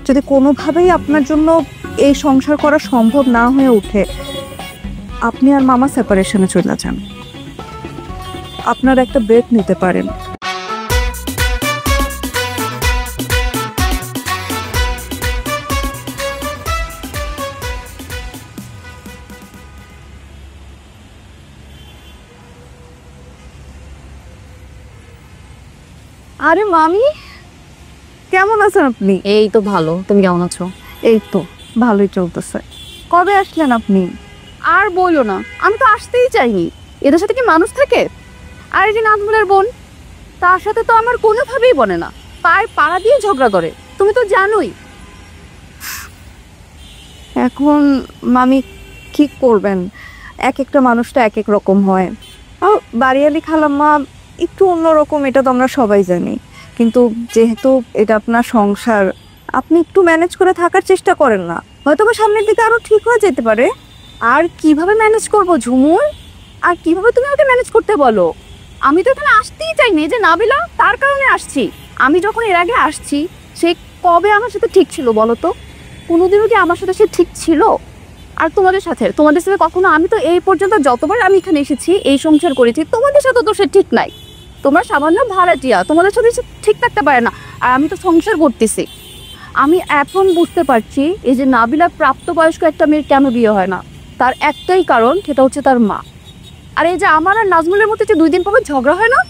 যদি কোনোভাবেই আপনার জন্য এই সংসার করা সম্ভব না হয়ে ওঠে, আপনি আর মামা সেপারেশনে চলে যান। আপনার একটা ব্রেক নিতে পারেন। আরে মামি, কেমন আছেন আপনি? এই তো ভালো, তুমি কেমন আছো? এই তো ভালোই চলতেছে। কবে আসলেন আপনি? আর বলো না, আমি তো আসতেই চাইনি। এদের সাথে কি মানুষ থাকে? আর এই যে নাজমুলের বোন, তার সাথে তো আমার কোনোভাবেই বনে না, পায়ে পাড়া দিয়ে ঝগড়া করে, তুমি তো জানোই। এখন মামি কি করবেন, এক একটা মানুষটা এক এক রকম হয়। বাড়িয়ালি খালাম্মা একটু অন্যরকম, এটা তো আমরা সবাই জানি। কিন্তু যেহেতু এটা আপনার সংসার, আপনি একটু ম্যানেজ করে থাকার চেষ্টা করেন না, হয়তো বা সামনের দিকে আরো ঠিক হয়ে যেতে পারে। আর কিভাবে ম্যানেজ করবো ঝুমুর? আর কিভাবে তুমি ওকে ম্যানেজ করতে বলো? আমি তো এখানে আসতেই চাইনি, যে নাবিলা তার কারণে আসছি। আমি যখন এর আগে আসছি, সে কবে আমার সাথে ঠিক ছিল বলো তো? কোনোদিনও কি আমার সাথে সে ঠিক ছিল? আর তোমাদের সাথে কখনো, আমি তো এই পর্যন্ত যতবার আমি এখানে এসেছি, এই সংসার করেছি, তোমাদের সাথে তো সে ঠিক নাই। তোমরা সামান্য ভাড়াটিয়া, তোমাদের সাথে সে ঠিক থাকতে পারে না। আর আমি তো সংসার করতেছি। আমি এখন বুঝতে পারছি এই যে নাবিলা প্রাপ্তবয়স্ক একটা মেয়ের কেন বিয়ে হয় না, তার একটাই কারণ, সেটা হচ্ছে তার মা। আর এই যে আমার আর নাজমুলের মধ্যে যে 2 দিন পর ঝগড়া হয় না,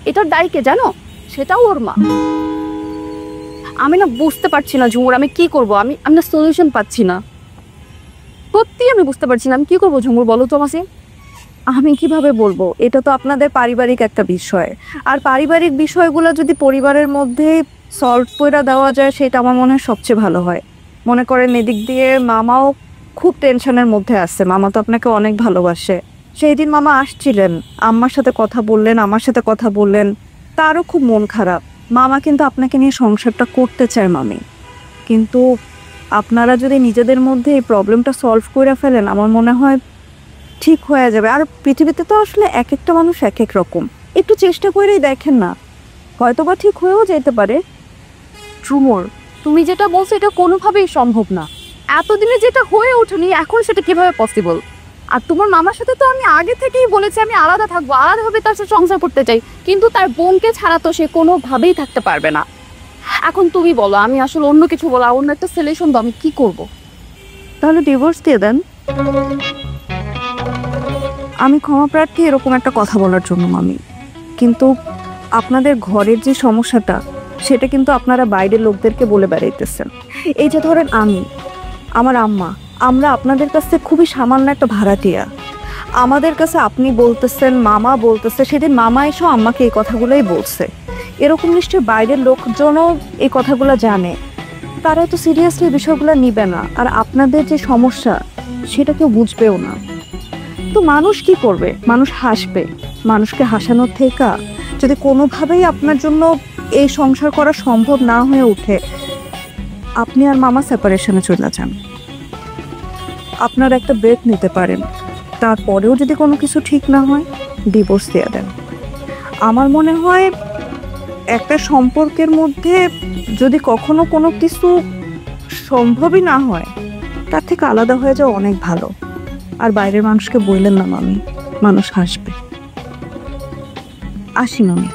এটার দায়ী কে জানো? সেটাও ওর মা। আমি না বুঝতে পারছি না ঝুমুর, আমি কি করব? আমি না সলিউশন পাচ্ছি না, সত্যি আমি বুঝতে পারছি না আমি কি করবো। ঝুমুর বলো তো আমাকে। আমি কিভাবে বলবো, এটা তো আপনাদের পারিবারিক একটা বিষয়। আর পারিবারিক বিষয়গুলো যদি পরিবারের মধ্যে সলভ করে দেওয়া যায়, সেটা আমার মনে হয় সবচেয়ে ভালো হয়। মনে করেন এদিক দিয়ে মামাও খুব টেনশনের মধ্যে আছে, মামা তো আপনাকে অনেক ভালোবাসে। সেই দিন মামা আসছিলেন, আম্মার সাথে কথা বললেন, আমার সাথে কথা বললেন, তারও খুব মন খারাপ। মামা কিন্তু আপনাকে নিয়ে সংসারটা করতে চায় মামি, কিন্তু আপনারা যদি নিজেদের মধ্যে এই প্রবলেমটা সলভ করে ফেলেন, আমার মনে হয় ঠিক হয়ে যাবে। আর পৃথিবীতে তো আসলে এক একটা মানুষ এক এক রকম, একটু চেষ্টা করেই দেখেন না, হয়তোবা ঠিক হয়েও যেতে পারে। ঝুমুর, তুমি যেটা বলছো এটা কোনোভাবেই সম্ভব না। এতদিনে যেটা হয়ে ওঠেনি, এখন সেটা কিভাবে পসিবল? আর তোমার মামার সাথে তো আমি আগে থেকেই বলেছি আমি আলাদা থাকবো, আলাদাভাবে তার সাথে সংসার করতে চাই, কিন্তু তার বোনকে ছাড়া তো সে কোনোভাবেই থাকতে পারবে না। এখন তুমি বলো, আমি আসলে অন্য কিছু বলো, অন্য একটা সলিউশন দাও, আমি কি করব? তাহলে ডিভোর্স দিয়ে দেন। আমি ক্ষমা প্রার্থী এরকম একটা কথা বলার জন্য মামি, কিন্তু আপনাদের ঘরের যে সমস্যাটা, সেটা কিন্তু আপনারা বাইরের লোকদেরকে বলে বেড়াইতেছেন। এই যে ধরেন আমি, আমার আম্মা, আমরা আপনাদের কাছে খুবই সামান্য একটা ভাড়াটিয়া। আমাদের কাছে আপনি বলতেছেন, মামা বলতেছে, সেদিন মামা এসেও আম্মাকে এই কথাগুলোই বলছে। এরকম নিশ্চয়ই বাইরের লোকজনও এই কথাগুলো জানে, তারা তো সিরিয়াসলি বিষয়গুলো নিবে না। আর আপনাদের যে সমস্যা, সেটা কেউ বুঝবেও না। তো মানুষ কি করবে? মানুষ হাসবে। মানুষকে হাসানোর থেকে যদি কোনোভাবেই আপনার জন্য এই সংসার করা সম্ভব না হয়ে ওঠে, আপনি আর মামা সেপারেশনে চলে যান। আপনার একটা ব্রেক নিতে পারেন। তারপরেও যদি কোনো কিছু ঠিক না হয়, ডিভোর্স দিয়ে দেন। আমার মনে হয় একটা সম্পর্কের মধ্যে যদি কখনো কোনো কিছু সম্ভবই না হয়, তার থেকে আলাদা হয়ে যাওয়া অনেক ভালো। আর বাইরের মানুষকে বললেন না মামি, মানুষ হাসবে। আসি মামি।